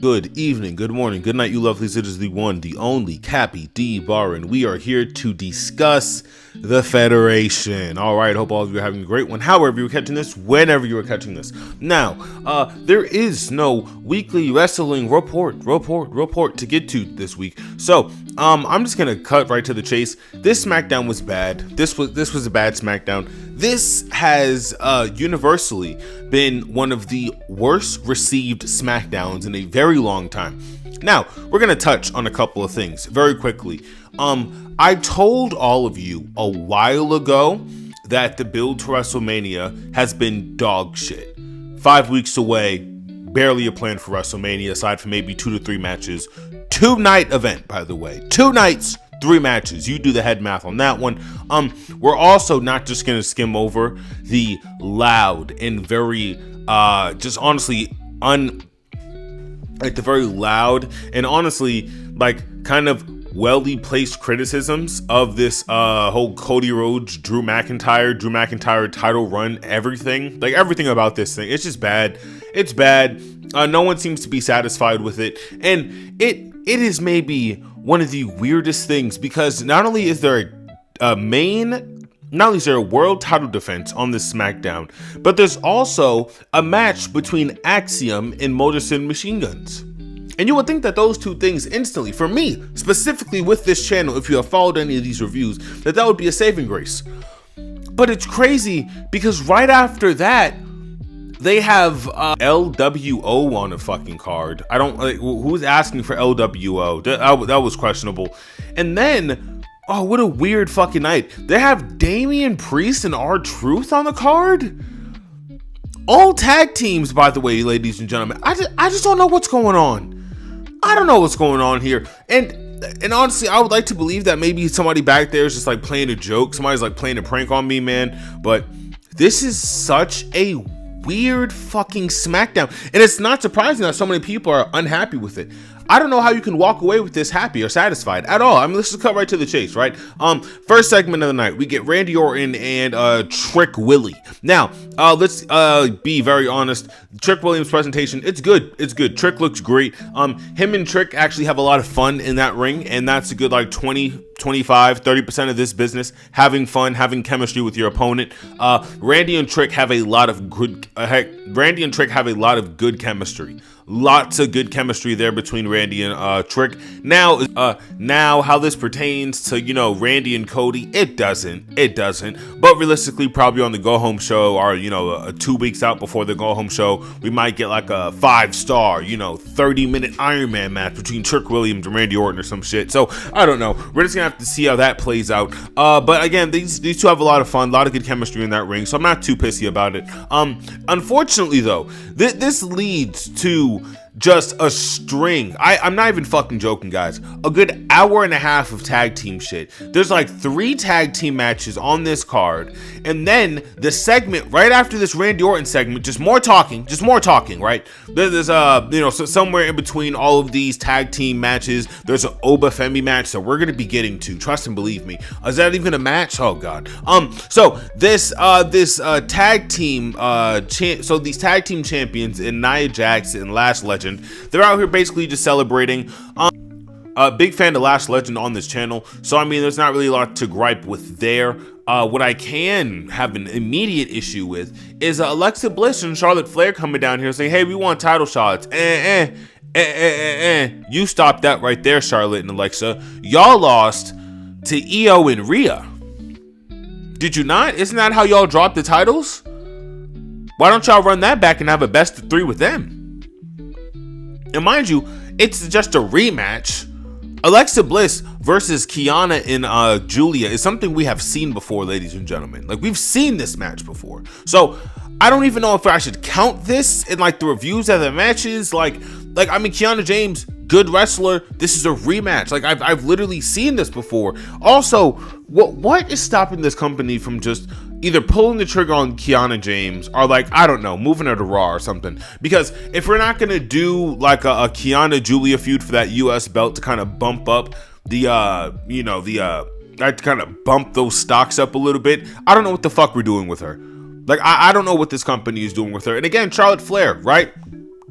Good evening, good morning, good night, you lovelies. It is the one, the only Cappy D Bar, and we are here to discuss the Federation. All right, hope all of you are having a great one. However you're catching this, whenever you are catching this. Now, there is no weekly wrestling report to get to this week. So, I'm just gonna cut right to the chase. This Smackdown was bad. This was a bad Smackdown. This has universally been one of the worst received Smackdowns in a very long time. Now, we're gonna touch on a couple of things very quickly. I told all of you a while ago that the build to WrestleMania has been dog shit. 5 weeks away, barely a plan for WrestleMania aside from maybe 2 to 3 matches. 2-night event, by the way. 2 nights, 3 matches. You do the head math on that one. We're also not just gonna skim over the loud and very just honestly the very loud and honestly like kind of well-y placed criticisms of this whole Cody Rhodes, Drew McIntyre title run, everything about this thing. It's just bad. It's bad. No one seems to be satisfied with it, and it is maybe one of the weirdest things because not only is there a world title defense on this SmackDown, but there's also a match between Axiom and Motor City Machine Guns. And you would think that those two things instantly, for me, specifically with this channel, if you have followed any of these reviews, that would be a saving grace. But it's crazy because right after that, they have LWO on a fucking card. I don't like who's asking for LWO. That was questionable. And then, oh, what a weird fucking night. They have Damian Priest and R-Truth on the card. All tag teams, by the way, ladies and gentlemen. I just don't know what's going on. I don't know what's going on here. And honestly, I would like to believe that maybe somebody back there is just like playing a joke. Somebody's like playing a prank on me, man. But this is such a weird fucking Smackdown. And it's not surprising that so many people are unhappy with it. I don't know how you can walk away with this happy or satisfied at all. I mean, let's just cut right to the chase, right? First segment of the night, we get Randy Orton and Trick Willie. Now, let's be very honest. Trick Williams' presentation, it's good. It's good. Trick looks great. Him and Trick actually have a lot of fun in that ring, and that's a good like 20, 25, 30% of this business. Having fun, having chemistry with your opponent. Randy and Trick have a lot of good chemistry. Lots of good chemistry there between Randy and Trick. Now how this pertains to, you know, Randy and Cody, it doesn't. But realistically, probably on the Go Home show or, you know, 2 weeks out before the Go Home show, we might get like a 5-star, you know, 30-minute Iron Man match between Trick Williams and Randy Orton or some shit. So I don't know. We're just gonna have to see how that plays out. But again, these two have a lot of fun, a lot of good chemistry in that ring. So I'm not too pissy about it. Unfortunately though, this leads to just a string. I'm not even fucking joking, guys. A good hour and a half of tag team shit. There's like 3 tag team matches on this card. And then the segment right after this Randy Orton segment, just more talking, right? There's you know, so somewhere in between all of these tag team matches, there's an Oba Femi match that we're going to be getting to. Trust and believe me. Is that even a match? Oh God. So this tag team, so these tag team champions in Nia Jax and Lash Legend, they're out here basically just celebrating. Big fan of Lash Legend on this channel, so I mean there's not really a lot to gripe with there. What I can have an immediate issue with is Alexa Bliss and Charlotte Flair coming down here saying, hey, we want title shots. You stopped that right there, Charlotte and Alexa. Y'all lost to Io and Rhea. Did you not? Isn't that how y'all dropped the titles? Why don't y'all run that back and have a best of 3 with them? And mind you, it's just a rematch. Alexa Bliss versus Kiana and Julia is something we have seen before, ladies and gentlemen. Like, we've seen this match before. So I don't even know if I should count this in like the reviews of the matches. Like I mean, Kiana James, good wrestler. This is a rematch. Like I've literally seen this before. Also, what is stopping this company from just either pulling the trigger on Kiana James or like, I don't know, moving her to Raw or something? Because if we're not gonna do like a Kiana Julia feud for that US belt to kind of bump up the to kind of bump those stocks up a little bit, I don't know what the fuck we're doing with her. Like I don't know what this company is doing with her. And again, Charlotte Flair, right?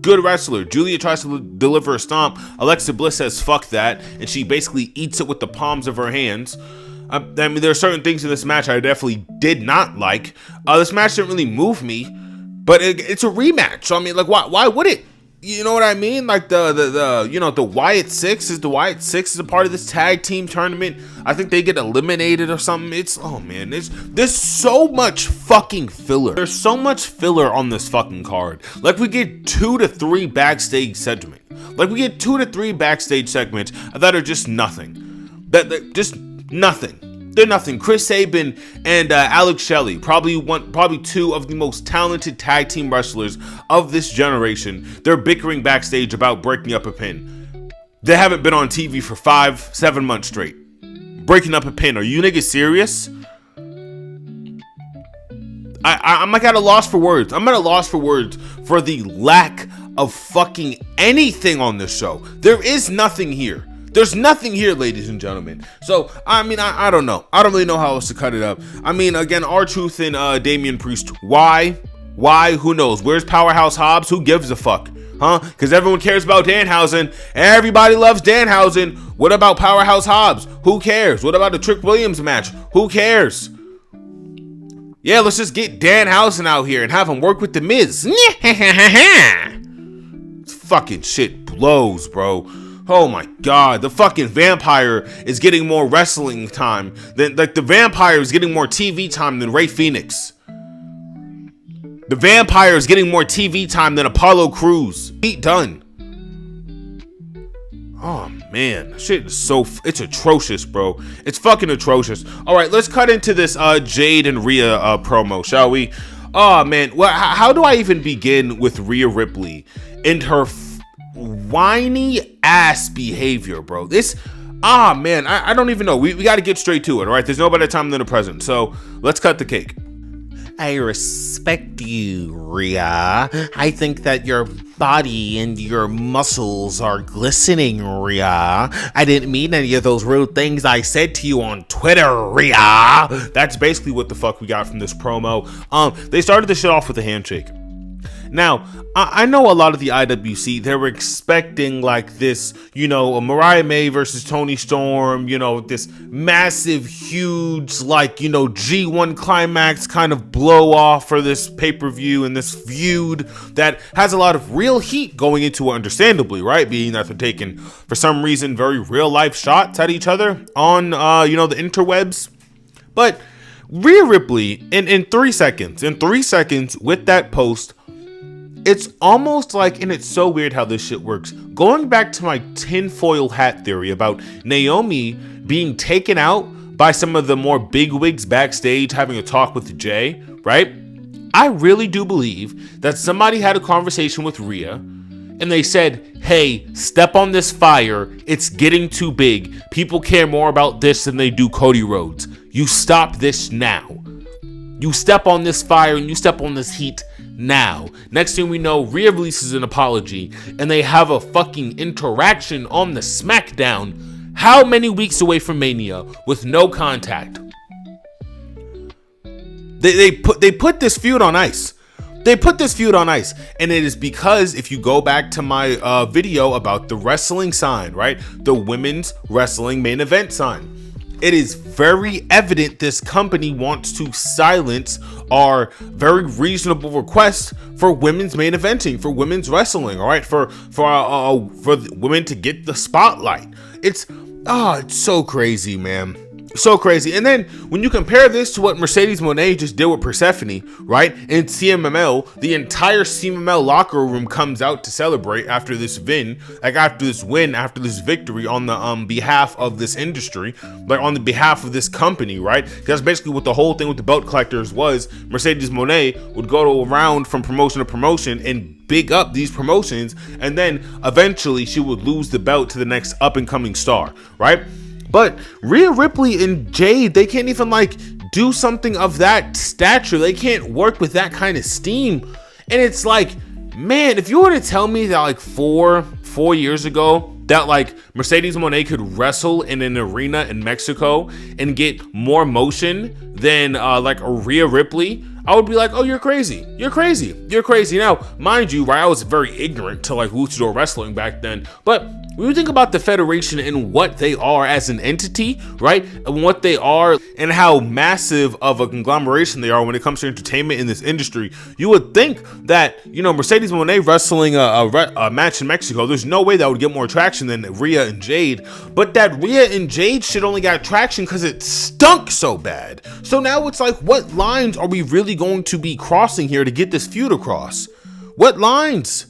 Good wrestler. Julia tries to deliver a stomp. Alexa Bliss says, fuck that. And she basically eats it with the palms of her hands. I mean, there are certain things in this match I definitely did not like. This match didn't really move me, but it's a rematch. So, I mean, like, why would it? You know what I mean? Like the Wyatt Six is a part of this tag team tournament. I think they get eliminated or something. Oh man, there's so much fucking filler. There's so much filler on this fucking card. Like we get 2 to 3 backstage segments. Like we get 2 to 3 backstage segments that are just nothing. That just nothing. They're nothing. Chris Sabin and Alex Shelley, probably 2 of the most talented tag team wrestlers of this generation. They're bickering backstage about breaking up a pin. They haven't been on TV for 5-7 months straight. Breaking up a pin. Are you niggas serious? I'm like at a loss for words. I'm at a loss for words for the lack of fucking anything on this show. There is nothing here. There's nothing here, ladies and gentlemen. So, I mean, I don't know. I don't really know how else to cut it up. I mean, again, R-Truth and Damian Priest. Why? Who knows? Where's Powerhouse Hobbs? Who gives a fuck? Huh? Because everyone cares about Danhausen. Everybody loves Danhausen. What about Powerhouse Hobbs? Who cares? What about the Trick Williams match? Who cares? Yeah, let's just get Danhausen out here and have him work with The Miz. Fucking shit blows, bro. Oh my god, the fucking Vampire is getting more wrestling time than, like, the Vampire is getting more TV time than Ray Phoenix. The Vampire is getting more TV time than Apollo Crews. Pete Dunne. Oh man, shit is it's atrocious, bro. It's fucking atrocious. All right, let's cut into this Jade and Rhea promo, shall we? Oh man, well, how do I even begin with Rhea Ripley and her whiny ass behavior, bro? Man, I don't even know. We got to get straight to it, all right? There's no better time than the present, so let's cut the cake. I respect you, Rhea. I think that your body and your muscles are glistening, Rhea. I didn't mean any of those rude things I said to you on Twitter, Rhea. That's basically what the fuck we got from this promo. They started the shit off with a handshake. Now, I know a lot of the IWC, they were expecting like this, a Mariah May versus Toni Storm, this massive, huge, like, G1 climax kind of blow off for this pay-per-view and this feud that has a lot of real heat going into it, understandably, right? Being that they're taking, for some reason, very real-life shots at each other on, the interwebs. But Rhea Ripley, in 3 seconds, with that post, it's almost like, and it's so weird how this shit works, going back to my tinfoil hat theory about Naomi being taken out by some of the more bigwigs backstage having a talk with Jay, right? I really do believe that somebody had a conversation with Rhea and they said, hey, step on this fire. It's getting too big. People care more about this than they do Cody Rhodes. You stop this now. You step on this fire and you step on this heat now. Next thing we know, Rhea releases an apology and they have a fucking interaction on the Smackdown how many weeks away from Mania with no contact. They put this feud on ice. They put this feud on ice, and it is because if you go back to my video about the wrestling sign, right? The women's wrestling main event sign. It is very evident this company wants to silence our very reasonable request for women's main eventing, for women's wrestling, all right? For women to get the spotlight. It's so crazy, man. So crazy. And then when you compare this to what Mercedes Moné just did with Persephone, right? In CMML, the entire CMML locker room comes out to celebrate after this win, after this victory on the behalf of this industry, like on the behalf of this company, right? That's basically what the whole thing with the belt collectors was. Mercedes Moné would go around from promotion to promotion and big up these promotions, and then eventually she would lose the belt to the next up and coming star, right? But Rhea Ripley and Jade, they can't even do something of that stature. They can't work with that kind of steam. And it's like, man, if you were to tell me that four years ago that Mercedes Moné could wrestle in an arena in Mexico and get more motion than a Rhea Ripley, I would be like, oh, you're crazy. You're crazy. You're crazy. Now, mind you, right, I was very ignorant to like luchador wrestling back then, but when you think about the Federation and what they are as an entity, right, and what they are and how massive of a conglomeration they are when it comes to entertainment in this industry, you would think that, you know, Mercedes Moné wrestling a match in Mexico, there's no way that would get more traction than Rhea and Jade, but that Rhea and Jade shit only got traction because it stunk so bad. So now it's like, what lines are we really going to be crossing here to get this feud across? What lines?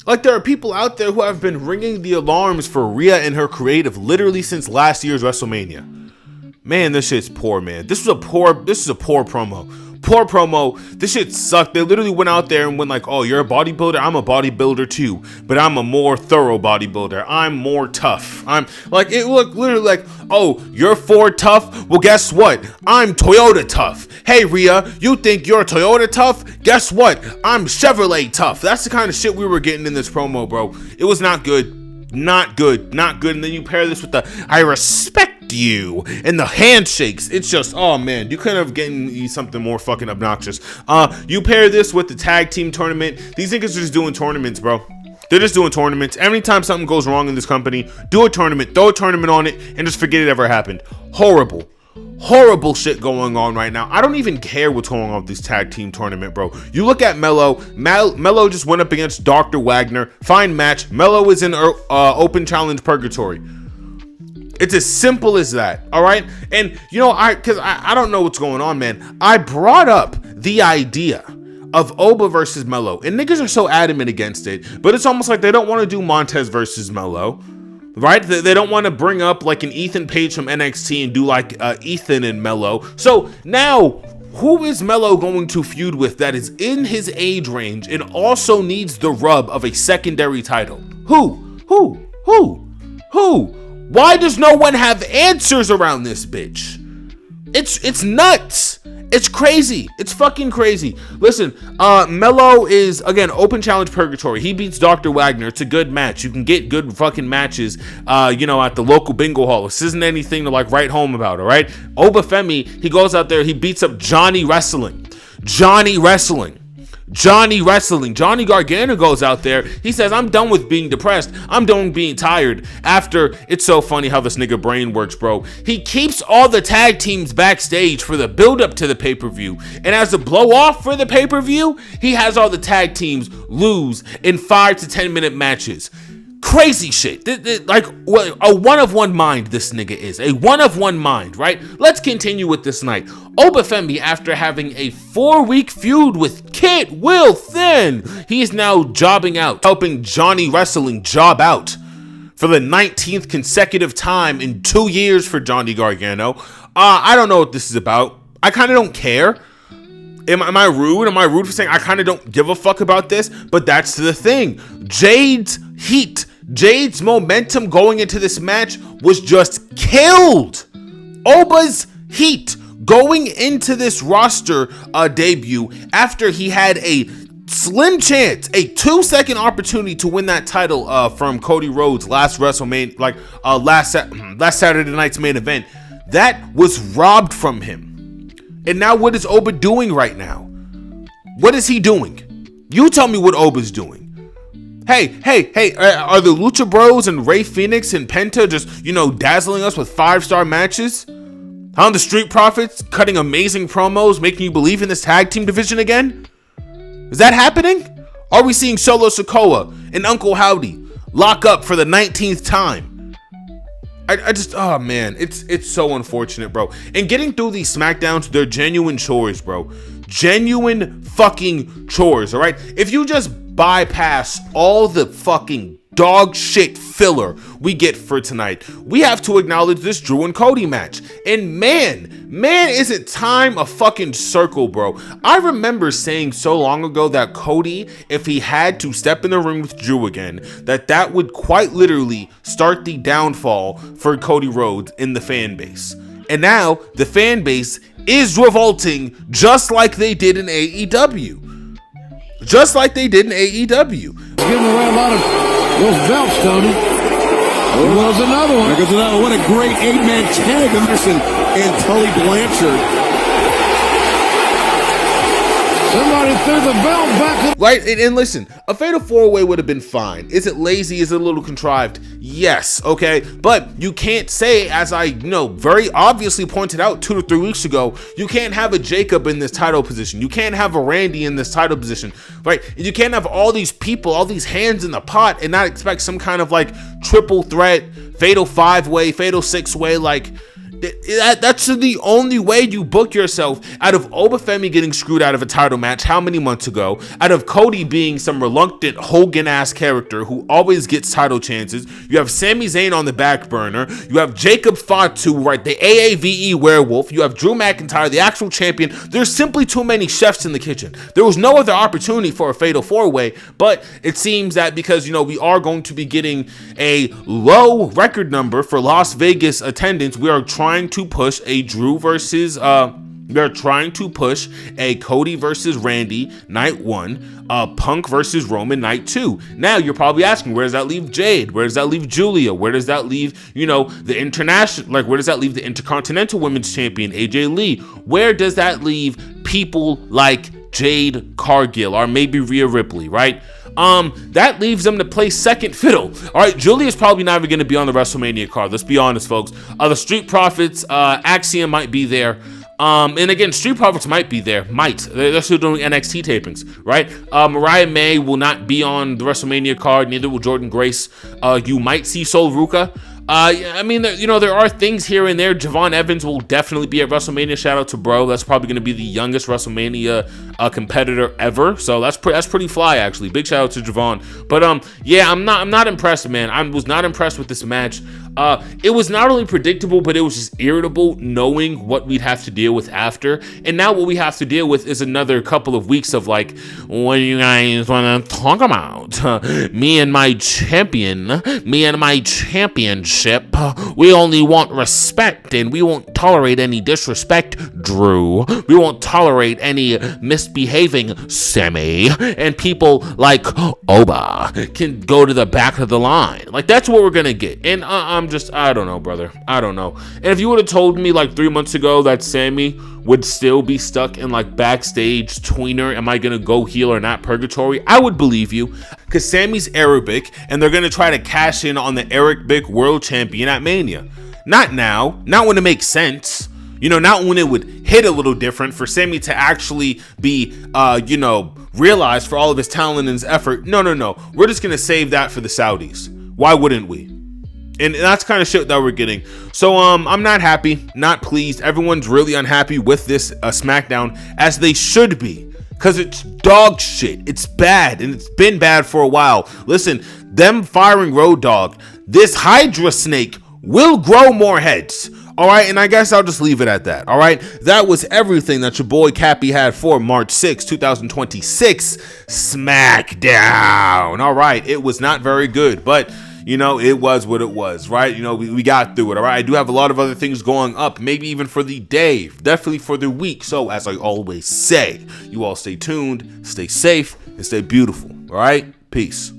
Like, there are people out there who have been ringing the alarms for Rhea and her creative literally since last year's WrestleMania. Man, this shit's poor, man. This is a poor promo. Poor promo. This shit sucked. They literally went out there and went like, oh, you're a bodybuilder? I'm a bodybuilder too, but I'm a more thorough bodybuilder. I'm more tough. I'm like, it looked literally like, oh, you're Ford tough? Well, guess what? I'm Toyota tough. Hey, Rhea, you think you're Toyota tough? Guess what? I'm Chevrolet tough. That's the kind of shit we were getting in this promo, bro. It was not good. Not good. Not good. And then you pair this with the I respect you and the handshakes. It's just, oh man, you couldn't have gotten something more fucking obnoxious. You pair this with the tag team tournament. These niggas are just doing tournaments, bro. They're just doing tournaments. Anytime something goes wrong in this company, do a tournament, throw a tournament on it, and just forget it ever happened. Horrible shit going on right now. I don't even care what's going on with this tag team tournament, bro. You look at Mello. Mello just went up against Dr. Wagner. Fine match. Mello is in open challenge purgatory. It's as simple as that, all right? And, you know, I don't know what's going on, man. I brought up the idea of Oba versus Mello, and niggas are so adamant against it, but it's almost like they don't want to do Montez versus Mello, right? They don't want to bring up like an Ethan Page from NXT and do like Ethan and Mello. So now, who is Mello going to feud with that is in his age range and also needs the rub of a secondary title? Who? Why does no one have answers around this bitch? It's nuts. It's crazy. It's fucking crazy. Listen, Mello is, again, open challenge purgatory. He beats Dr. Wagner. It's a good match. You can get good fucking matches, you know, at the local bingo hall. This isn't anything to like write home about, all right? Obafemi, he goes out there, he beats up Johnny Wrestling. Johnny Gargano goes out there. He says, I'm done with being depressed. I'm done with being tired. After, it's so funny how this nigga brain works, bro. He keeps all the tag teams backstage for the build up to the pay-per-view. And as a blow off for the pay-per-view, he has all the tag teams lose in 5 to 10 minute matches. Crazy shit. Like a one of one mind this nigga is. A one of one mind, right? Let's continue with this night. Obafemi, after having a 4-week feud with Kit Will Thin, he is now jobbing out, helping Johnny Wrestling job out for the 19th consecutive time in 2 years for Johnny Gargano. I don't know what this is about. I kind of don't care. Am I rude? Am I rude for saying I kind of don't give a fuck about this? But that's the thing. Jade's heat, Jade's momentum going into this match was just killed. Oba's heat going into this roster debut after he had a slim chance, a 2-second opportunity to win that title from Cody Rhodes last WrestleMania, like last Saturday night's main event. That was robbed from him. And now what is Oba doing right now? What is he doing? You tell me what Oba's doing. Hey, are the Lucha Bros and Ray Phoenix and Penta just, you know, dazzling us with 5-star matches? On the Street Profits, cutting amazing promos, making you believe in this tag team division again? Is that happening? Are we seeing Solo Sikoa and Uncle Howdy lock up for the 19th time? I just, oh man, it's so unfortunate, bro. And getting through these Smackdowns, they're genuine chores, bro. Genuine fucking chores, all right? If you just bypass all the fucking dog shit filler we get for tonight, we have to acknowledge this Drew and Cody match. And man, is it time a fucking circle, bro. I remember saying so long ago that Cody, if he had to step in the ring with Drew again, that would quite literally start the downfall for Cody Rhodes in the fan base. And now the fan base is revolting just like they did in AEW. Just like they did in AEW. Giving away a lot of those belts, Tony. There was another one. There goes another. What a great 8-man tag. Emerson and Tully Blanchard. Somebody threw the belt back. Right, and listen, a fatal 4-way would have been fine. Is it lazy? Is it a little contrived? Yes, okay, but you can't say, as I very obviously pointed out 2 to 3 weeks ago, you can't have a Jacob in this title position. You can't have a Randy in this title position, right? You can't have all these people, all these hands in the pot, and not expect some kind of like triple threat, fatal 5-way, fatal 6-way, like. That's the only way you book yourself out of Obafemi getting screwed out of a title match how many months ago, out of Cody being some reluctant Hogan-ass character who always gets title chances. You have Sami Zayn on the back burner. You have Jacob Fatu, right, the AAVE werewolf. You have Drew McIntyre, the actual champion. There's simply too many chefs in the kitchen. There was no other opportunity for a fatal 4-way, but it seems that because, we are going to be getting a low record number for Las Vegas attendance, we are trying to push a Drew versus they're trying to push a Cody versus Randy night 1, Punk versus Roman night 2. Now you're probably asking, where does that leave Jade? Where does that leave Julia? Where does that leave, the international, like where does that leave the Intercontinental Women's Champion AJ Lee? Where does that leave people like Jade Cargill or maybe Rhea Ripley, right? That leaves them to play second fiddle. All right, Julia's probably not even going to be on the WrestleMania card. Let's be honest, folks. The Street Profits, Axiom might be there. And again, Street Profits might be there. They're still doing NXT tapings, right? Mariah May will not be on the WrestleMania card. Neither will Jordan Grace. You might see Sol Ruka. I mean, there are things here and there. Javon Evans will definitely be at WrestleMania. Shout out to Bro. That's probably going to be the youngest WrestleMania competitor ever. So that's pretty fly, actually. Big shout out to Javon. But yeah, I'm not impressed, man. I was not impressed with this match. It was not only predictable, but it was just irritable knowing what we'd have to deal with after. And now what we have to deal with is another couple of weeks of like, what do you guys want to talk about? Me and my championship. We only want respect, and we won't tolerate any disrespect, Drew. We won't tolerate any misbehaving, Sammy. And people like Oba can go to the back of the line. Like, that's what we're gonna get. And I don't know, brother. I don't know. And if you would have told me like 3 months ago that Sammy would still be stuck in like backstage tweener, am I gonna go heel or not purgatory, I would believe you, because Sammy's Arabic and they're gonna try to cash in on the Arabic world champion at Mania. Not now, not when it makes sense, not when it would hit a little different for Sammy to actually be realized for all of his talent and his effort. No, we're just gonna save that for the Saudis. Why wouldn't we? And that's kind of shit that we're getting. So I'm not happy, not pleased. Everyone's really unhappy with this Smackdown, as they should be, because it's dog shit. It's bad, and it's been bad for a while. Listen, them firing Road Dogg, this Hydra snake will grow more heads. All right, and I guess I'll just leave it at that. All right, that was everything that your boy Cappy had for March 6, 2026 Smackdown. All right, it was not very good, but it was what it was, right? We got through it, all right? I do have a lot of other things going up, maybe even for the day, definitely for the week. So, as I always say, you all stay tuned, stay safe, and stay beautiful, all right? Peace.